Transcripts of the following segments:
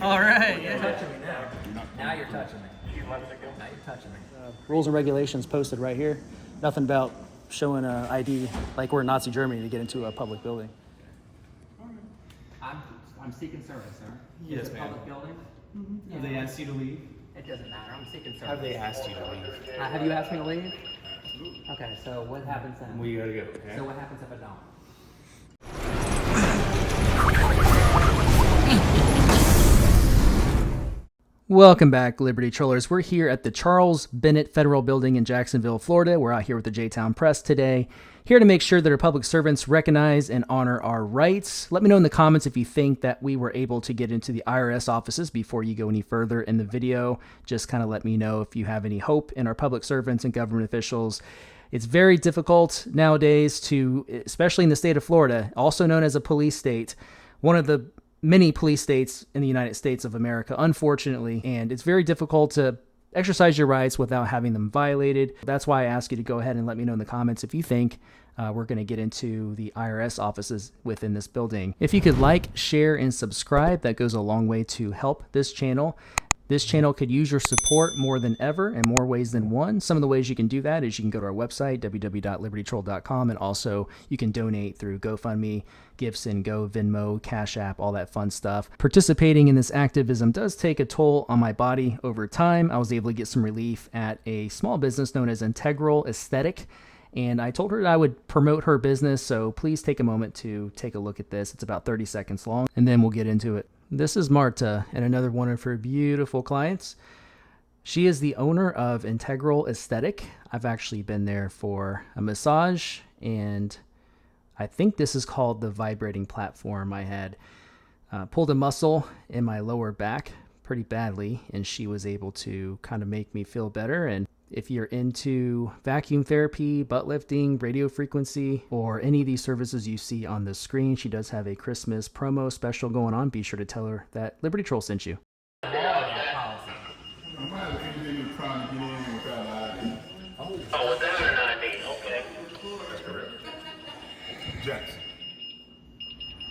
All right. You're touching me now. Now you're touching me. Now you're touching me. Rules and regulations posted right here. Nothing about showing an ID like we're in Nazi Germany to get into a public building. I'm seeking service, sir. Yes, Is it a ma'am. public building? Have they asked you to leave? It doesn't matter. I'm seeking service. Have they asked you to leave? Have you asked me to leave? Okay, so what happens then? We gotta go, okay? So what happens if I don't? Welcome back, Liberty Trollers. We're here at the Charles Bennett Federal Building in Jacksonville, Florida. We're out here with the J-Town Press today, here to make sure that our public servants recognize and honor our rights. Let me know in the comments if you think that we were able to get into the IRS offices before you go any further in the video. Just kind of let me know if you have any hope in our public servants and government officials. It's very difficult nowadays to, especially in the state of Florida, also known as a police state, one of the many police states in the United States of America, unfortunately, and it's very difficult to exercise your rights without having them violated. That's why I ask you to go ahead and let me know in the comments if you think we're going to get into the IRS offices within this building. If you could like, share, and subscribe, that goes a long way to help this channel. This channel could use your support more than ever in more ways than one. Some of the ways you can do that is you can go to our website, www.libertytroll.com, and also you can donate through GoFundMe, GiveSendGo, Venmo, Cash App, all that fun stuff. Participating in this activism does take a toll on my body over time. I was able to get some relief at a small business known as Esthetic, and I told her that I would promote her business, so please take a moment to take a look at this. It's about 30 seconds long, and then we'll get into it. This is Marta, and another one of her beautiful clients. She is the owner of Esthetic. I've actually been there for a massage, and I think this is called the vibrating platform. I had pulled a muscle in my lower back pretty badly, and she was able to kind of make me feel better. And if you're into vacuum therapy, butt lifting, radio frequency, or any of these services you see on the screen, she does have a Christmas promo special going on. Be sure to tell her that Liberty Troll sent you. I'm not anything trying to get in without an ID. Oh, without an ID, okay. That's correct.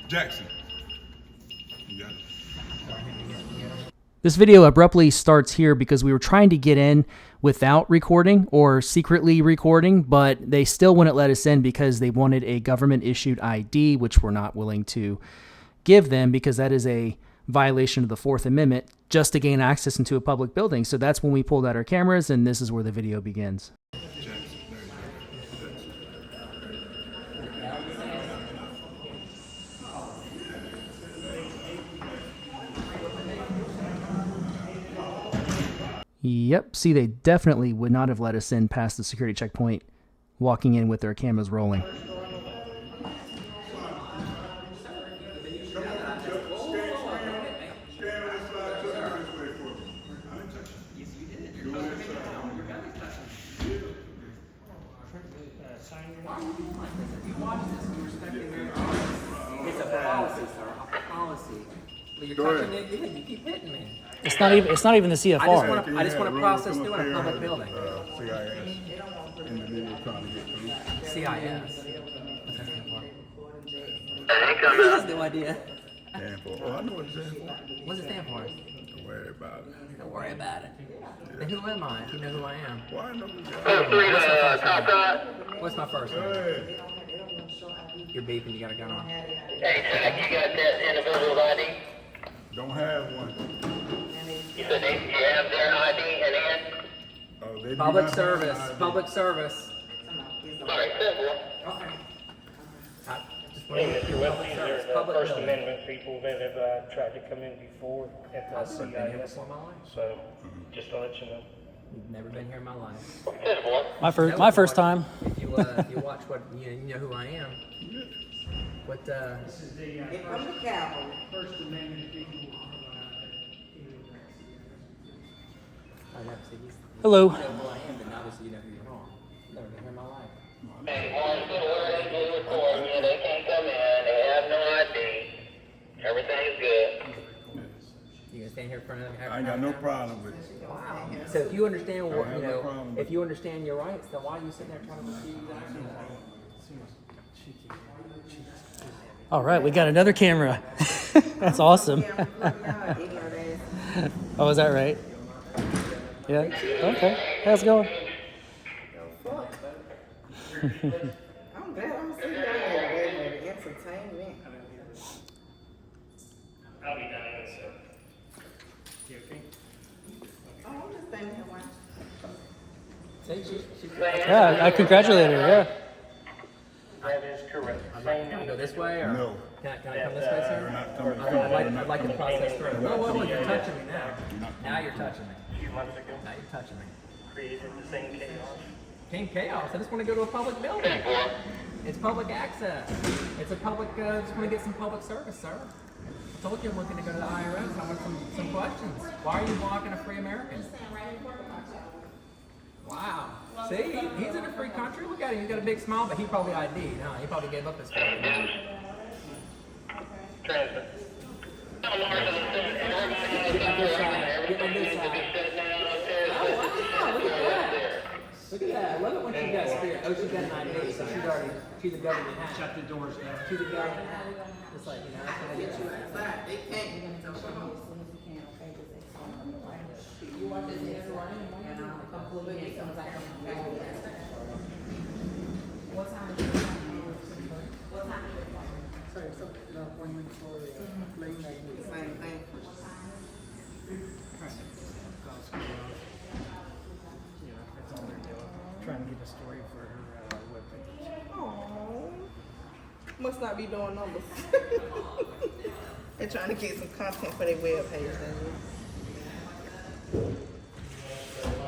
Jackson. You got it. This video abruptly starts here because we were trying to get in without recording or secretly recording, but they still wouldn't let us in because they wanted a government-issued ID, which we're not willing to give them because that is a violation of the Fourth Amendment just to gain access into a public building. So that's when we pulled out our cameras, and this is where the video begins. Yep, see, they definitely would not have let us in past the security checkpoint, walking in with their cameras rolling. It's a policy, sir. A policy. Well, you're touching me again. You keep hitting me. It's not even the CFR. I just want to process through in a public building. CIS. Individual trying to get through. CIS. What's that stand for? He He has no idea. Stand for. Oh, I know what it stands for. What's it stand for? Don't worry about it. Don't worry about it. Then who am I if you know who I am? Well, I know you got Feel free What's my to first talk name? up. What's my first name? Hey. You're beeping. You got a gun on. Hey, Jack, you got that individual ID? Don't have one. You said you have their ID in hand? Oh, they do Public not have service. an ID. Public service. Alright, simple. Okay. Just want Hey, to Mr. do public Wesley, service. there's the Public First building. Amendment people that have tried to come in before at the I've never been here CIS. before in my life. So, just to let you know. You've never been here in my life. Simple. My first time. If you watch what you know who I am. What From the Capitol. I'd have to say he's Hello. you know who I am, but obviously you know who you're wrong. Never been here in my life. Hey, one's good word is blue recording. Yeah, they can't come in. They have no ID. Everything's good. You gonna stand here in front of them? I ain't got no problem with it. Wow. So if you understand what I have no problem with if you understand your rights, then why are you sitting there trying to refuse that? All right, we got another camera. That's awesome. Any of that Oh, is that right? Yeah. Okay. How's it going? I'm glad I'm sitting down here today for the entertainment. I'll be down here, so. You okay? Oh, I'm just standing here watching. Yeah, I congratulate her. Yeah. That is correct. Can I go this way or? No. Can I come this way, sir? not coming. I'd like to process through. Whoa, you're touching me now. Now you're touching me. A few months ago, Now you're touching me. created the same chaos. Came chaos. I just want to go to a public building. It's public access. It's a public, just want to get some public service, sir. I told you I'm looking to go to the IRS. I want some questions. Why are you blocking a free American? Wow. See, he's in a free country. Look at him. He's got a big smile, but he probably ID'd, huh? He probably gave up his phone. Transmit. Get on this side. Get on this side. Oh, wow. Look at that. Look at that. I love it when she got spirit. Oh, she's got an ID, so she's a government hat. Shut the doors down. She's a government hat. Just like, you know, that's what I get you. They can't. You want this next one, and I'll come pull it in as soon as I come back. What time is it? What time is it? Sorry, so the appointment for late night, same thing. That's all they're doing. Trying to get a story for her webpage. Oh, must not be doing numbers. They're trying to get some content for their web page.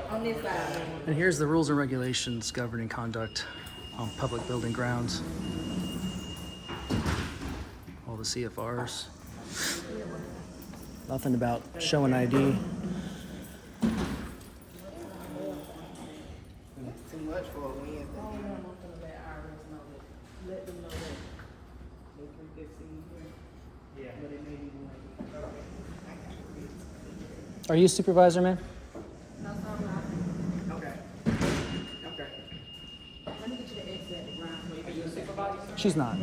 On this side. And here's the rules and regulations governing conduct on public building grounds. All the CFRs. Nothing about showing ID. Too much for a Wednesday. Let them know that they can get seen here. Yeah. But it may be more. Are you a supervisor, man? No, sorry, Okay. Okay. let me get you the exit ground. Are you a supervisor? She's not.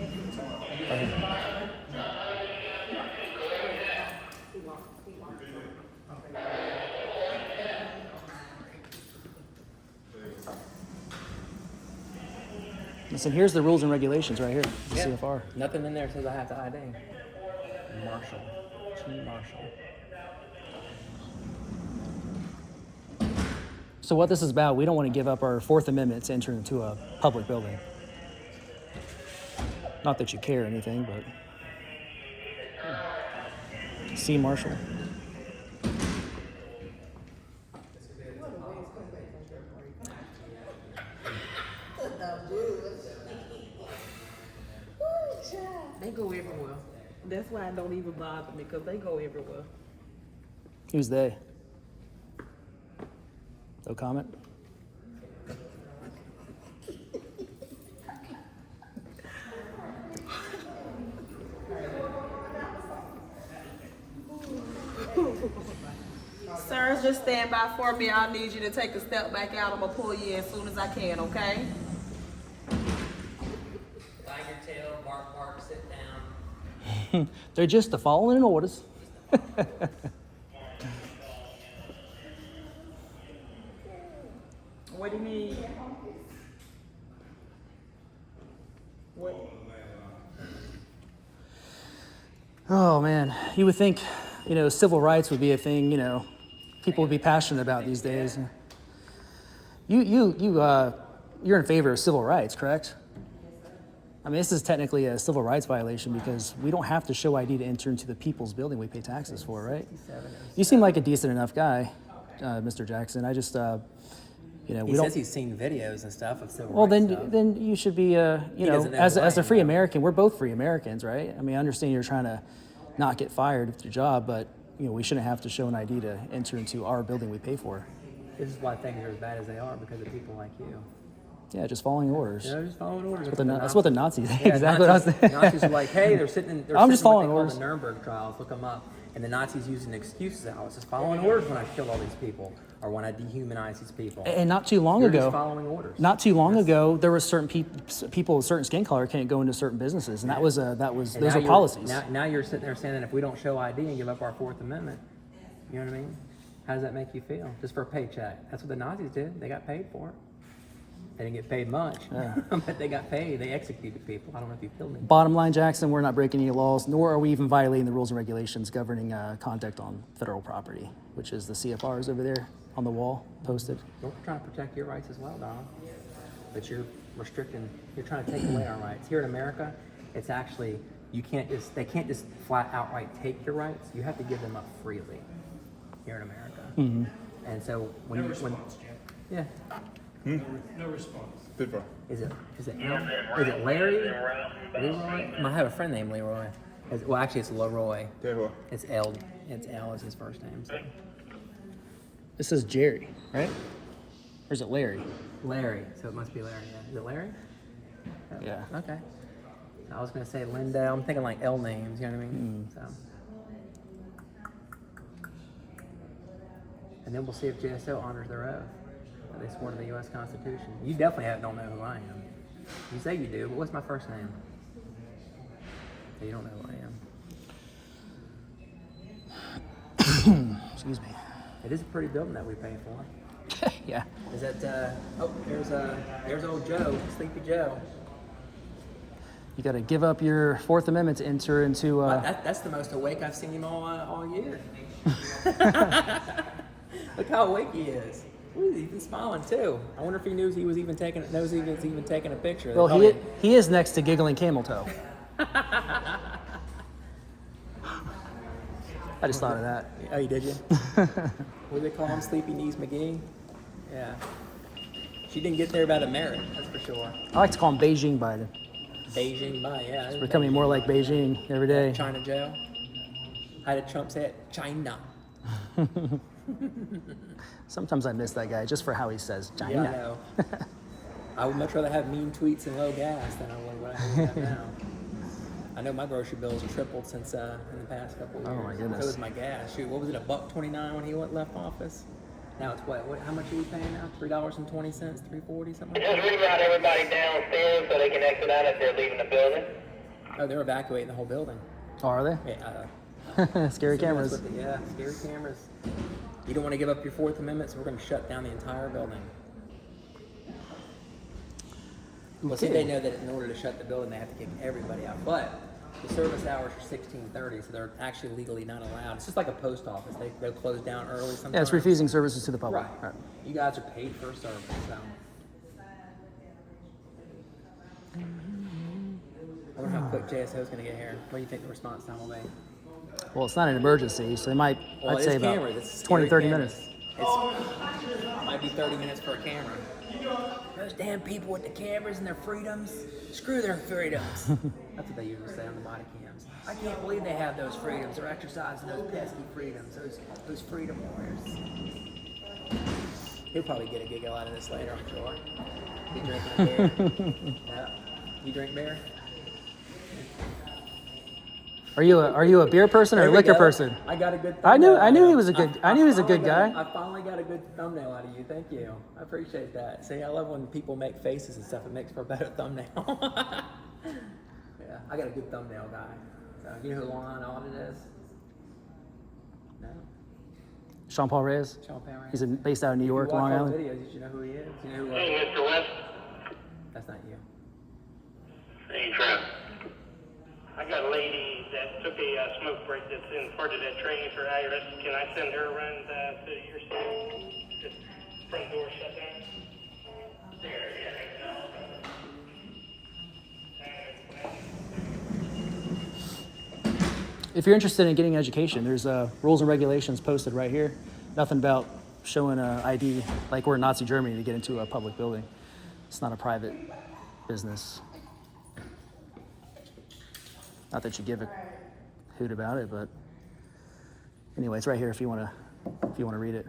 Listen, here's the rules and regulations right here, the Yeah. CFR. Nothing in there says I have to ID. Marshall. Chief Marshall. So what this is about, we don't want to give up our Fourth Amendment to enter into a public building. Not that you care or anything, but... C. Marshall. They go everywhere. That's why it don't even bother me, because they go everywhere. Who's they? No comment? Sir, just stand by for me. I'll need you to take a step back out. I'm gonna pull you in as soon as I can, okay? Wag your tail, bark, bark, sit down. They're just the following orders. What do you need? What? Oh man, you would think, civil rights would be a thing, people would be passionate about these days. You're in favor of civil rights, correct? I mean, this is technically a civil rights violation because we don't have to show ID to enter into the people's building we pay taxes for, right? You seem like a decent enough guy, Mr. Jackson. I just, He we don't. says he's seen videos and stuff of civil Well, rights stuff. then you should be, doesn't know as why, a free though. American, we're both free Americans, right? I mean, I understand you're trying to not get fired with your job, but we shouldn't have to show an ID to enter into our building we pay for. This is why things are as bad as they are, because of people like you. Yeah, just following orders. They're just following orders. That's what the Nazis. Yeah, exactly Nazis, what I was saying. Nazis are like, hey, they're sitting. I'm just following what they orders. call the Nuremberg trials. Look them up. And the Nazis using excuses. I was just following orders when I killed all these people, or when I dehumanized these people. And not too long You're ago, just following orders. Not too long ago, there were certain people with certain skin color can't go into certain businesses, and those And were now policies. Now you're sitting there saying that if we don't show ID and give up our Fourth Amendment, You know what I mean? How does that make you feel? Just for a paycheck. That's what the Nazis did. They got paid for it. They didn't get paid much, but they got paid. They executed people. I don't know if you killed me. Bottom line, Jackson, we're not breaking any laws, nor are we even violating the rules and regulations governing conduct on federal property, which is the CFRs over there on the wall posted. We're trying to protect your rights as well, Don. But you're restricting, you're trying to take away our rights. Here in America, it's actually, they can't just flat outright take your rights. You have to give them up freely here in America. Mm-hmm. And so when No you, response, Jim. yeah. No response. Different. Is it Larry? Leroy? I have a friend named Leroy. Well, actually, it's Leroy. Tell It's L. It's L is his first name. So. This says Jerry, right? Or is it Larry? Larry. So it must be Larry. Yeah. Is it Larry? Oh, Yeah. Okay. I was gonna say Linda. I'm thinking like L names. You know what I mean? So. And then we'll see if JSO honors their oath. They swore to the U.S. Constitution. You definitely don't know who I am. You say you do, but what's my first name? So you don't know who I am. Excuse me. It is a pretty building that we pay for. Yeah. Is that? There's old Joe, Sleepy Joe. You got to give up your Fourth Amendment to enter into. That's the most awake I've seen him all year. Look how awake he is. Ooh, he's even smiling too. I wonder if he knows he was even taking a picture. Well, he is next to Giggling Camel Toe. I just thought of that. Oh, you did you? What do they call him? Sleepy Knees McGee? Yeah. She didn't get there without a merit, that's for sure. I like to call him Beijing Biden. Beijing Biden, yeah. It's becoming more like Beijing every day. China Joe. How did Trump say it? China. Sometimes I miss that guy just for how he says China. Yeah, I know. I would much rather have mean tweets and low gas than I would what I have now. I know my grocery bills tripled since in the past couple of years. Oh my goodness. So was my gas. Shoot, what was it, $1.29 when he left office? Now it's what? How much are we paying now? $3.20, $3.40, something like Just that? reroute everybody downstairs so they can exit out if they're leaving the building. Oh, they're evacuating the whole building. Oh, are they? Yeah. Scary cameras. Yeah, scary cameras. You don't want to give up your Fourth Amendment, so we're going to shut down the entire building. Well, see, they know that in order to shut the building, they have to kick everybody out. But the service hours are 16:30, so they're actually legally not allowed. It's just like a post office. They'll close down early sometimes. Yeah, it's refusing services to the public. Right. You guys are paid for a service, so. I wonder how quick JSO is going to get here. What do you think the response time will be? Well, it's not an emergency, so they might, Well, I'd say it's about cameras. It's 20, scary 30 cameras. minutes. It might be 30 minutes for a camera. Those damn people with the cameras and their freedoms. Screw their freedoms. That's what they usually say on the body cams. I can't believe they have those freedoms. They're exercising those pesky freedoms. Those freedom warriors. He'll probably get a giggle out of this later, I'm sure. He drinking a beer. Yeah. You drink beer? Are you a beer person or a There we liquor go. person? I got a good I knew thumbnail he out was a of you. good. I knew he was a good guy. I finally got a good thumbnail out of you. Thank you. I appreciate that. See, I love when people make faces and stuff. It makes for a better thumbnail. Yeah, I got a good thumbnail guy. So, you know who Long Island Audit is? No. Sean Paul Reyes. Sean Perez. He's based out of New York, If you watch Long all the Island. videos, you should know who he is. You know who? Hey, Mr. West. That's not you. Hey, Trent. I got a lady that took a smoke break that's in part of that training for IRS. Can I send her around to your side? Just front door shut down? There, If you're interested in getting an education, there's rules and regulations posted right here. Nothing about showing an ID like we're in Nazi Germany to get into a public building. It's not a private business. Not that you give a hoot about it, but anyway, it's right here if you want to read it.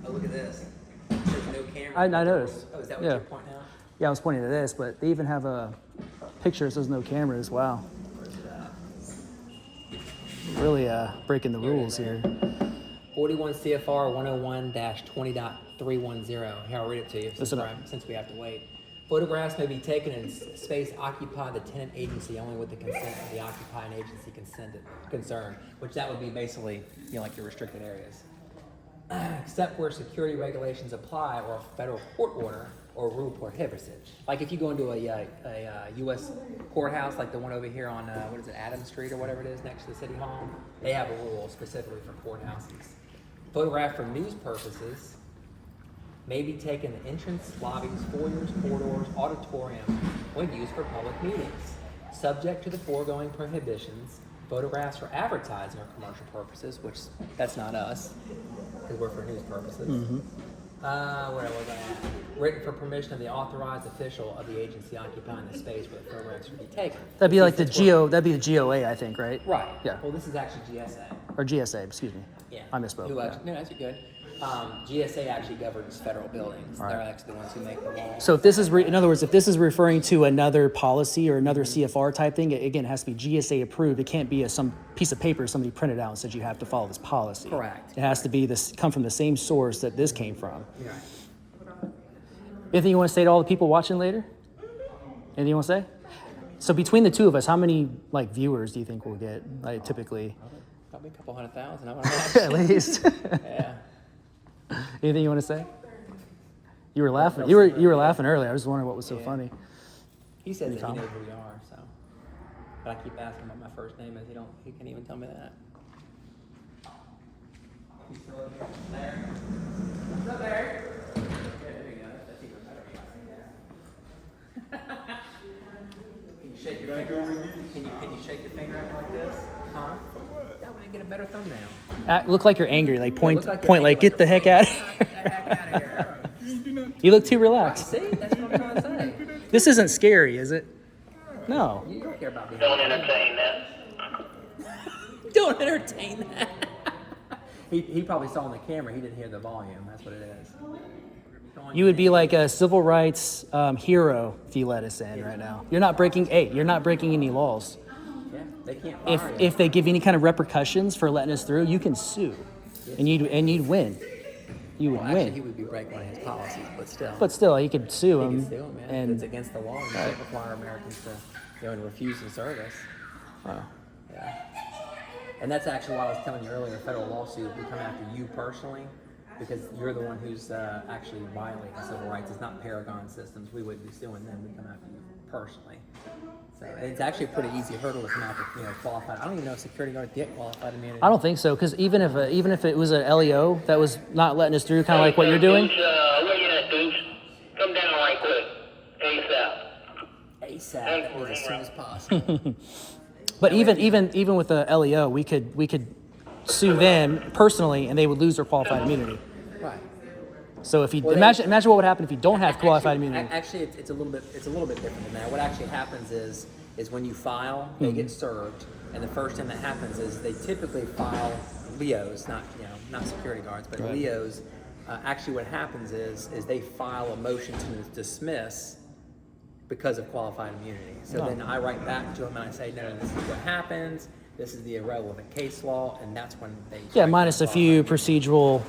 Oh, look at this. There's no camera. I noticed. Oh, is that what Yeah. you're pointing out? Yeah, I was pointing to this, but they even have a picture that says no cameras. Wow. Really breaking the rules here. 41 CFR 101-20.310. Here, I'll read it to you Listen up. since we have to wait. Photographs may be taken in space occupied by the tenant agency only with the consent of the occupying agency concerned, which that would be basically, like your restricted areas. Except where security regulations apply or a federal court order or rule prohibits it. Like if you go into a U.S. courthouse, like the one over here on, Adams Street or whatever it is next to the City Hall, they have a rule specifically for courthouses. Photographed for news purposes may be taken in entrance, lobbies, foyers, corridors, auditorium when used for public meetings. Subject to the foregoing prohibitions, photographs for advertising or commercial purposes, which that's not us, because we're for news purposes. Where was I at? Written for permission of the authorized official of the agency occupying the space where the photographs should be taken. That'd be like that'd be the GOA, I think, right? Right. Yeah. Well, this is actually GSA. Or GSA, excuse me. Yeah. I misspoke. Who Yeah. actually, no, that's good. GSA actually governs federal buildings. Right. They're actually the ones who make the law. So if this is, in other words, if this is referring to another policy or another CFR type thing, again, it has to be GSA approved. It can't be some piece of paper somebody printed out and said you have to follow this policy. Correct. It has to be come from the same source that this came from. Right. Anything you want to say to all the people watching later? Anything you want to say? So between the two of us, how many viewers do you think we'll get? Typically, Probably a couple 100,000. I want to at least. Yeah. Anything you want to say? You were laughing. You were laughing earlier. I was just wondering what was so funny. He says that he knows who we are, so. But I keep asking what my first name is. He can't even tell me that. He's still over there. What's up there? There you go. That's even better. Can you shake your finger? Can you shake your finger out like this? Huh? That way I get a better thumbnail. Look like you're angry. Point, like get the heck out of here. Get the heck out of here. You look too relaxed. See? That's what I'm trying to say. This isn't scary, is it? No. You don't care about me. Don't entertain that. Don't entertain that. He probably saw on the camera. He didn't hear the volume. That's what it is. You would be like a civil rights hero if you let us in right now. You're not breaking any laws. Yeah, they can't fire you. If they give any kind of repercussions for letting us through, you can sue, and you'd win. You would Actually, win. he would be breaking one of his policies, but still. But still, you could sue him. He can sue him, man. And It's against the law. You can't require Americans to go and refuse the service. wow. Yeah. And that's actually why I was telling you earlier, a federal lawsuit would come after you personally, because you're the one who's actually violating civil rights. It's not Paragon Systems. We wouldn't be suing them. We come after you personally. So it's actually a pretty easy hurdle to come after, qualified. I don't even know if security guards get qualified immunity. I don't think so, because even if it was an LEO that was not letting us through, kind of like what you're doing. Deuce, where you at, Deuce? Come down right quick. ASAP. ASAP, as soon as possible. But even with the LEO, we could sue them personally, and they would lose their qualified immunity. Right. So if you imagine what would happen if you don't have qualified immunity. Actually, it's a little bit different than that. What actually happens is when you file, they get served, and the first thing that happens is they typically file LEOs, not security guards, but Right. LEOs. Actually, what happens is they file a motion to dismiss because of qualified immunity. So then I write back to them and I say, no, this is what happens. This is the irrelevant case law, and that's when they Minus a few procedural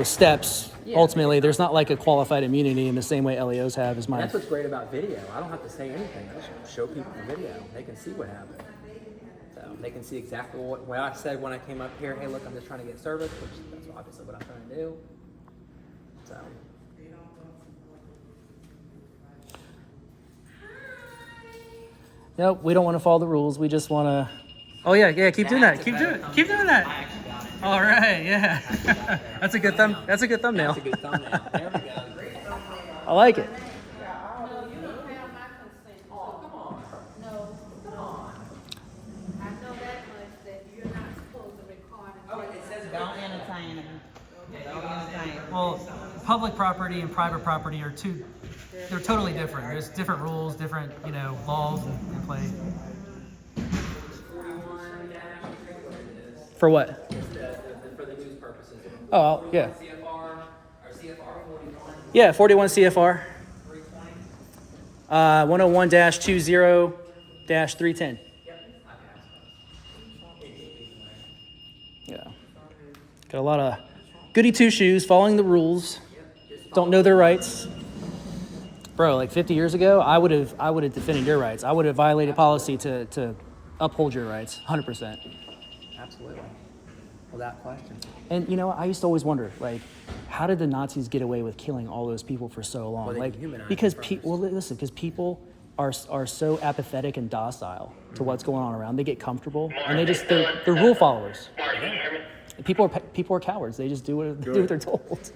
steps. Yeah. Ultimately, there's not like a qualified immunity in the same way LEOs have, is mine. That's what's great about video. I don't have to say anything. I just show people the video. They can see what happened. So they can see exactly what I said when I came up here. Hey, look, I'm just trying to get service, which that's obviously what I'm trying to do. So. Nope, we don't want to follow the rules. We just want to. Oh yeah, keep doing that. Keep doing that. All right, yeah. That's a good thumbnail. That's a good thumbnail. There we go. I like it. Don't entertain them. Don't entertain them. Well, public property and private property are they're totally different. There's different rules, different, laws in play. For what? For the news purposes. Oh, yeah. CFR or CFR 41. Yeah, 41 CFR. 320. 101-20-310. Yeah. Got a lot of goody two shoes, following the rules, don't know their rights. bro, like 50 years ago, I would have defended your rights. I would have violated policy to uphold your rights, 100%. Absolutely. Without question. And you know, I used to always wonder, like, how did the Nazis get away with killing all those people for so long? Well, they like, dehumanized because them people, well, listen, because people are so apathetic and docile to what's going on around. They get comfortable, and they're rule followers. People are cowards. They just do what they're told.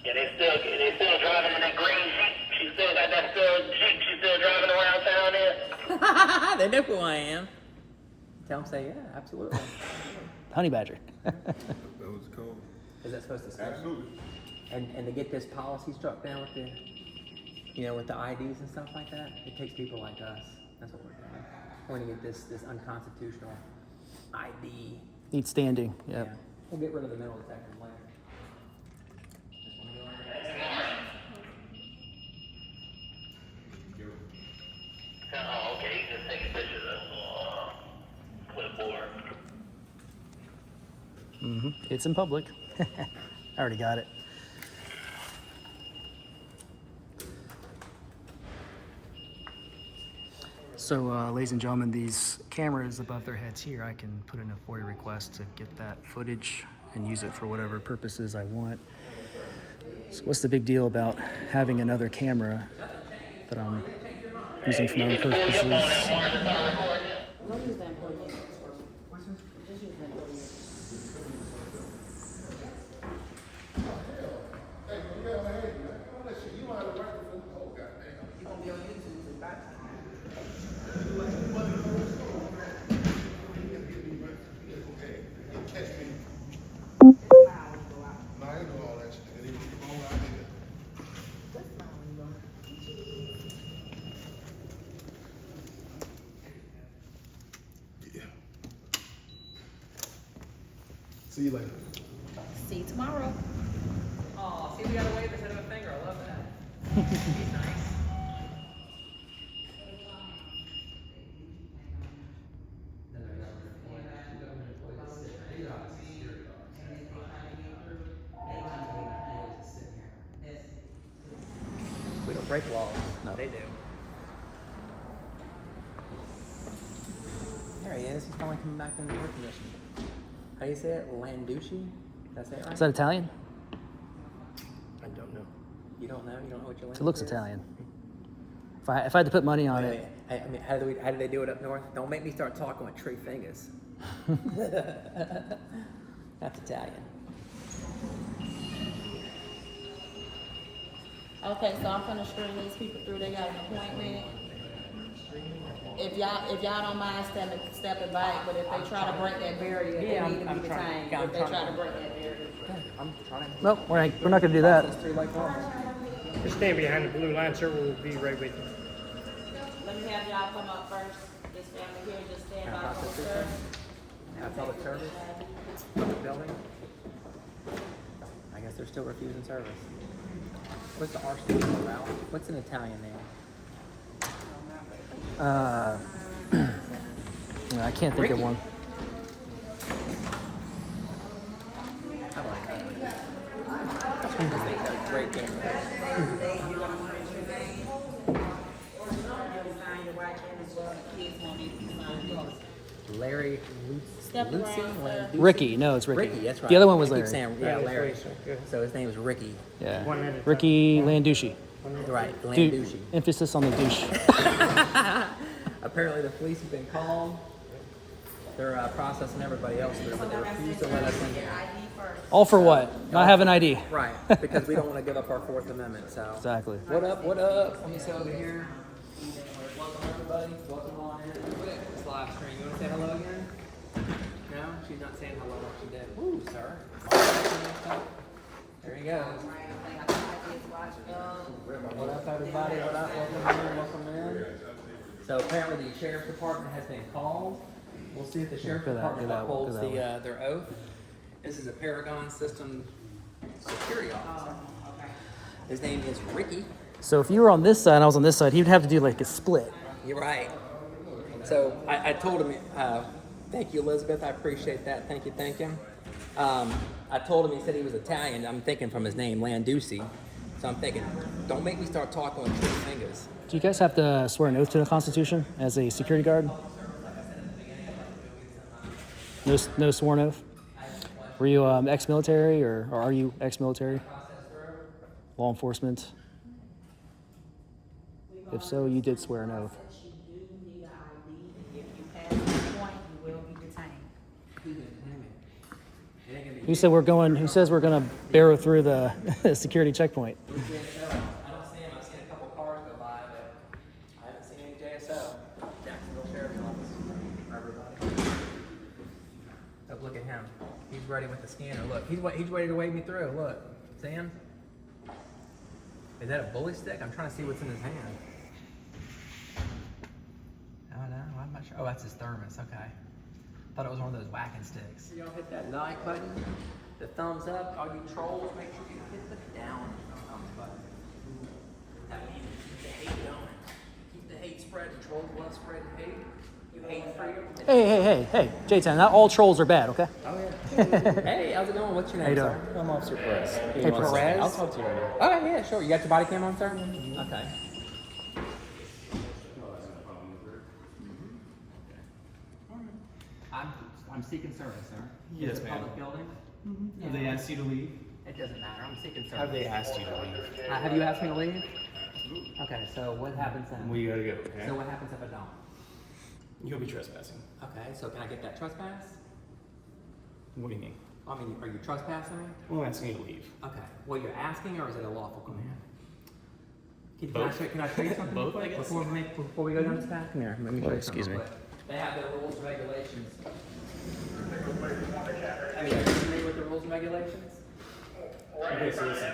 Yeah, they still driving in that green Jeep. She still got that Jeep. She's still driving around town there. They know who I am. Tell them, say, yeah, absolutely. Honey badger. That was cold. Is that supposed to stay? Absolutely. And to get this policy struck down with the, you know, with the IDs and stuff like that, it takes people like us. That's what we're doing. We're going to get this unconstitutional ID. Needs standing. Yep. Yeah. We'll get rid of the metal detectors later. Oh, okay. He's just taking pictures of clipboard. It's in public. I already got it. So, ladies and gentlemen, these cameras above their heads here, I can put in a FOIA request to get that footage and use it for whatever purposes I want. So what's the big deal about having another camera that I'm using for my own purposes? Don't use that employee. Just use that employee. See you later. See you tomorrow. Oh, see, we got a wave instead of a finger. I love that. He's nice. We don't break laws. No. They do. There he is. He's finally coming back in the air conditioning. How do you say it? Landucci? That's it, right? Is that Italian? I don't know. You don't know? You don't know what your language It looks is? Italian. If I had to put money on Wait, it, wait. I mean, how do they do it up north? Don't make me start talking with tree fingers. That's Italian. Okay, so I'm gonna screen these people through. They got an appointment. If y'all don't mind stepping back, but if they try to break that barrier, Yeah, they need to I'm be trying- detained. yeah, I'm If they trying try to- to break that barrier. I'm trying. nope, we're not going to do that. Process through like laws. Just stay behind the blue line, sir. We'll be right with you. Let me have y'all come up first. This family here, just stand Can I by process for through, sir. sir? Public service? Public building? I guess they're still refusing service. What's the R stand for, Ralph? What's an Italian name? I can't think of one. I like that. That's a great game. Larry Step Lucy? around, sir. Ricky. No, it's Ricky. Ricky, that's right. The other one was I keep Larry. saying, yeah, Right, Larry. that's right, sir. So his name is Ricky. Yeah. One at a time. Ricky Landucci. Right, Dude, Landucci. emphasis on the douche. Apparently the police have been called. They're processing everybody else through, but they refuse to let us in. All for what? Not have an ID. Right, because we don't want to give up our Fourth Amendment, so. Exactly. What up, what up? Let me sit over here. Welcome everybody, welcome on in. This live stream, you want to say hello again? No, she's not saying hello like she did. Woo, sir. There you go. What up everybody, what up, welcome in. So apparently the sheriff's department has been called. We'll see if the sheriff's Look at that, department look at that, upholds look at their oath. This is a Paragon System security officer. His name is Ricky. So if you were on this side and I was on this side, he'd have to do like a split. You're right. So I told him, thank you, Elizabeth. I appreciate that. Thank you, thank you. I told him, he said he was Italian. I'm thinking from his name, Landucci. So I'm thinking, don't make me start talking with 3 fingers. Do you guys have to swear an oath to the Constitution as a security guard? No sworn oath? Were you ex-military or are you ex-military? Law enforcement? If so, you did swear an oath. You do need an ID. If you pass this point, you will be detained. Who says we're gonna barrel through the security checkpoint? I don't see him. I've seen a couple cars go by, but I haven't seen any JSO. Jacksonville Sheriff's Office for everybody. Oh, look at him. He's ready with the scanner. Look, he's ready to wave me through. Look, see him? Is that a bully stick? I'm trying to see what's in his hand. Oh no, I'm not sure. Oh, that's his thermos. Okay. Thought it was one of those whacking sticks. Y'all hit that like button, the thumbs up. All you trolls, make sure you hit the down thumbs button. That way you keep the hate going. Keep the hate spreading. Trolls love spreading hate. You hate freedom. Hey, J-Town, not all trolls are bad, okay? Oh yeah. Hey, how's it going? What's your name, sir? I'm Officer Perez. Hey, Perez. I'll talk to you later. Oh yeah, sure. You got your body cam on, sir? Okay. I'm seeking service, sir. Yes, Is it a ma'am. Public building? Have they asked you to leave? It doesn't matter. I'm seeking service. Have they asked you to leave? Have you asked me to leave? Okay, so what happens then? We gotta go, okay? So what happens if I don't? You'll be trespassing. Okay, so can I get that trespass? What do you mean? I mean, are you trespassing me? Well, I'm asking you to leave. Okay. Well, you're asking, or is it a lawful command? Both. Can I show you something Both, quick I guess. before we go down this path? Come here. Let me show you excuse something me. quick. They have their rules and regulations. I mean, are you familiar with the rules and regulations? Okay, so listen.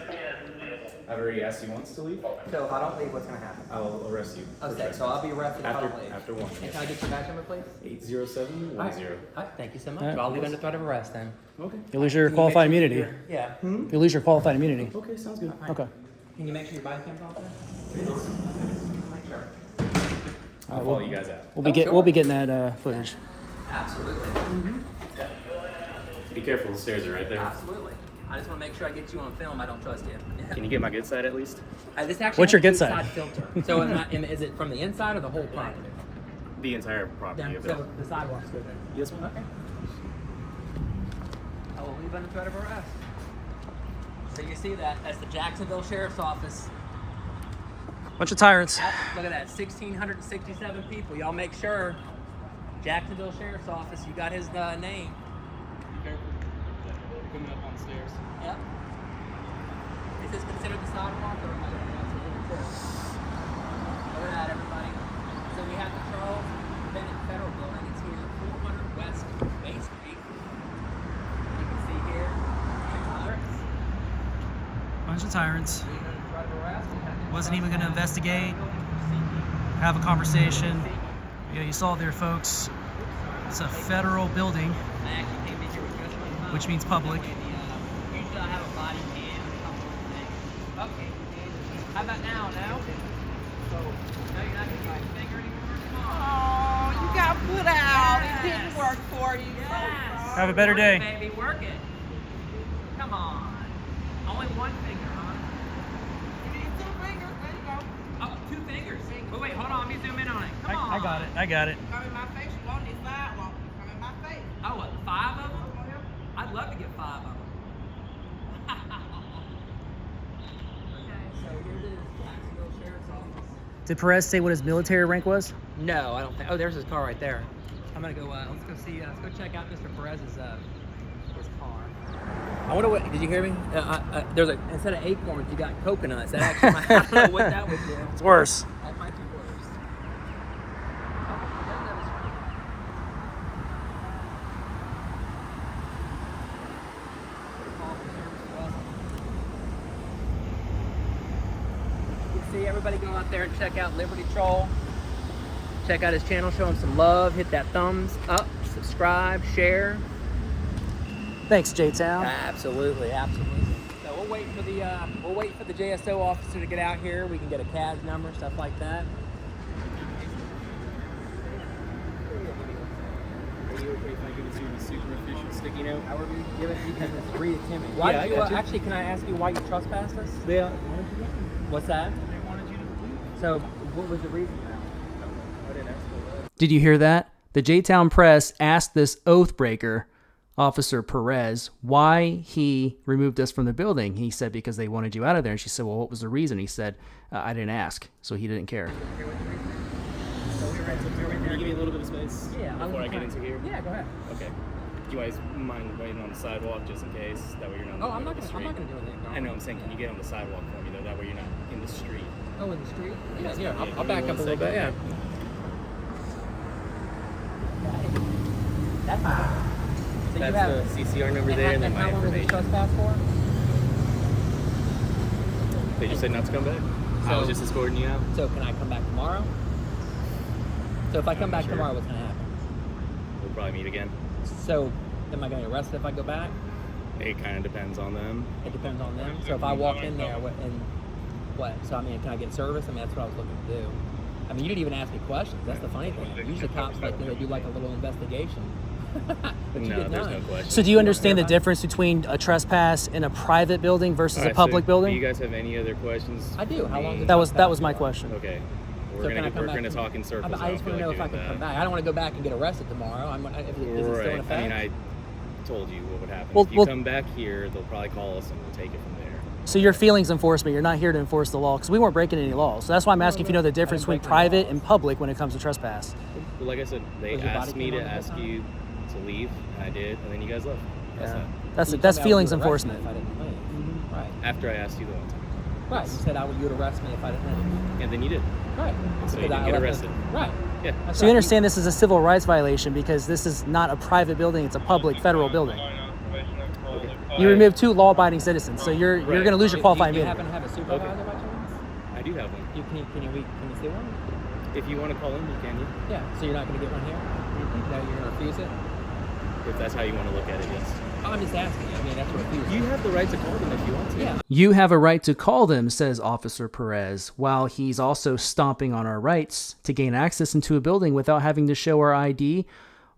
I've already asked you once to leave. So if I don't leave, what's going to happen? I'll arrest you. for Okay, so I'll be arrested if I don't leave. after 1. And can I get your badge number, please? 80710. All right, thank you so much. All right. I'll leave under threat of arrest then. Okay. You lose your Can you qualified make sure immunity. Yeah. You lose your qualified immunity. Okay, sounds good. Okay. Can you make sure your body cam's off there? Make sure. I'll follow you guys out. We'll be getting that footage. Absolutely. Be careful, the stairs are right there. Absolutely. I just want to make sure I get you on film. I don't trust you. Can you get my good side at least? This actually What's your has good a side? filter. So is it from the inside or the whole property? The entire property of it. So the sidewalk's good then? Yes, ma'am. Okay. I will leave under threat of arrest. So you see that? That's the Jacksonville Sheriff's Office. Bunch of tyrants. Look at that, 1,667 people. Y'all make sure, Jacksonville Sheriff's Office, you got his name. Coming up on the stairs. Yep. Is this considered the sidewalk or am I going to Look at that, everybody. So we have the Charles Bennett Federal Building. It's here, 400 West Bay Street. You can see here, tyrants. Bunch of tyrants. Leaving under threat of arrest. We have Wasn't even going to investigate, have a conversation. Yeah, you saw it there, folks. It's a federal building, I actually came in here with just one phone. which means public. Usually I have a body cam and a couple of things. Okay. How about now, no? So, no, you're not going to use your finger anymore? Come on. Oh, you got put out. It didn't work for you. Yes. Have a better Work it, day. baby, work it. Come on. Only one finger, huh? You need 2 fingers. There you go. Oh, 2 fingers. Wait, hold on. Let me zoom in on it. Come on. I got it. Come in my face. You want this sidewalk. Come in my face. Oh, what, 5 of them? I'd love to get 5 of them. Okay, so here it is, Jacksonville Sheriff's Office. Did Perez say what his military rank was? No, I don't think. Oh, there's his car right there. I'm gonna go. Let's go see. Let's go check out Mr. Perez's his car. I wonder what. Did you hear me? There's a instead of acorns, you got coconuts. That actually, might, I don't know what that would do. It's worse. That might be worse. You can see everybody go out there and check out Liberty Troll. Check out his channel, show him some love, hit that thumbs up, subscribe, share. Thanks, J-Town. Absolutely, absolutely. So we'll wait for the JSO officer to get out here. We can get a CAS number, stuff like that. Are you okay if I give it to you in a super official sticky note? However you give it, you can just read it to me. Why Yeah, did you, I got you. actually, can I ask you why you trespassed us? They wanted you to leave. What's that? They wanted you to leave. So, what was the reason? I didn't ask for that. Did you hear that? The J-Town Press asked this oath breaker, Officer Perez, why he removed us from the building. He said because they wanted you out of there. And she said, well, what was the reason? He said, I didn't ask, so he didn't care. Can you give me a little bit of space before I get into here? Yeah, go ahead. Okay. Do you guys mind waiting on the sidewalk just in case? That way you're not. Oh, I'm not gonna do anything. I know. I'm saying, can you get on the sidewalk for me though? That way you're not in the street. Oh, in the street? Yeah, Yeah, I'll back up a little bit. Yeah. That's fine. So That's you have, the CCR number there, and then my how long was this information. trespass for? They just said not to come back. I was just escorting you out. So can I come back tomorrow? So if I come back tomorrow, what's gonna happen? We'll probably meet again. So am I gonna get arrested if I go back? It kind of depends on them. It depends on them. So if I walk in there and what? So I mean, can I get service? I mean, that's what I was looking to do. I mean, you didn't even ask me questions. That's the funny thing. Usually cops like they do like a little investigation. But you No, did there's none. no question. So do you understand the difference between a trespass in a private building versus Alright, a public so building? Do you guys have any other questions? I do. How long? That was my question. Okay. So can I come We're back gonna to- talk in circles. I just want to know if I can come back. I don't want to go back and get arrested tomorrow. Is it still in Right. effect? I mean, I told you what would happen. Well- if you well- come back here, they'll probably call us and we'll take it from there. So your feelings enforcement, you're not here to enforce the law because we weren't breaking any laws. So that's why I'm asking if you know the difference between private and public when it comes to trespass. But like I said, they Was your body asked me cam to on the whole ask time? you to leave, and I did, and then you guys left. That's Yeah. it. That's You that's told me I feelings would arrest me enforcement. if I didn't leave. Right. After I asked you the one time. Right. You said you would arrest me if I didn't leave. And then you did. Right. So you Because didn't I get left arrested. Right. Yeah. That's So you right. understand this is a civil rights violation because this is not a private building, it's a public federal building. You removed two law-abiding citizens, so you're going to lose your qualifying Do you immunity. happen to have a supervisor by chance? I do have one. Can you see one? If you want to call in, you can. Yeah. Yeah. So you're not going to get one here? No, you're going to refuse it? If that's how you want to look at it, yes. I'm just asking you. I mean, that's a refusal. You have the right to call them if you want to. Yeah. You have a right to call them, says Officer Perez, while he's also stomping on our rights to gain access into a building without having to show our ID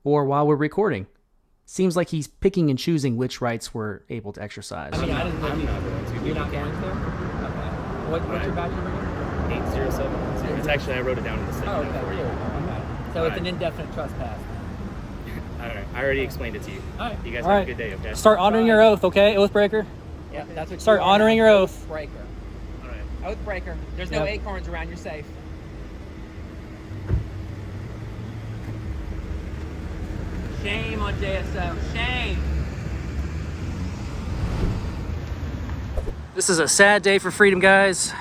or while we're recording. Seems like he's picking and choosing which rights we're able to exercise. I mean, I didn't know I'm not going to. You're not going to? Okay. What's your badge number? 807. It's actually, I wrote it down in the sticky Oh, note okay, for cool. you. Okay. So it's an indefinite trespass. All right. I already explained it to you. All right. You guys All have right. a good day, okay? Start honoring your oath, okay, oath breaker? Yeah, that's what Start you are. honoring your oath. Breaker. All right. Oath breaker. There's no Yep. acorns around. You're safe. Shame on JSO. Shame. This is a sad day for freedom, guys.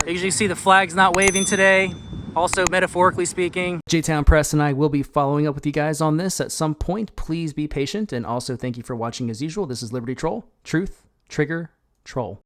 As you see, the flag's not waving today. Also, metaphorically speaking, J-Town Press and I will be following up with you guys on this at some point. Please be patient. And also, thank you for watching as usual. This is Liberty Troll. Truth, Trigger, Troll.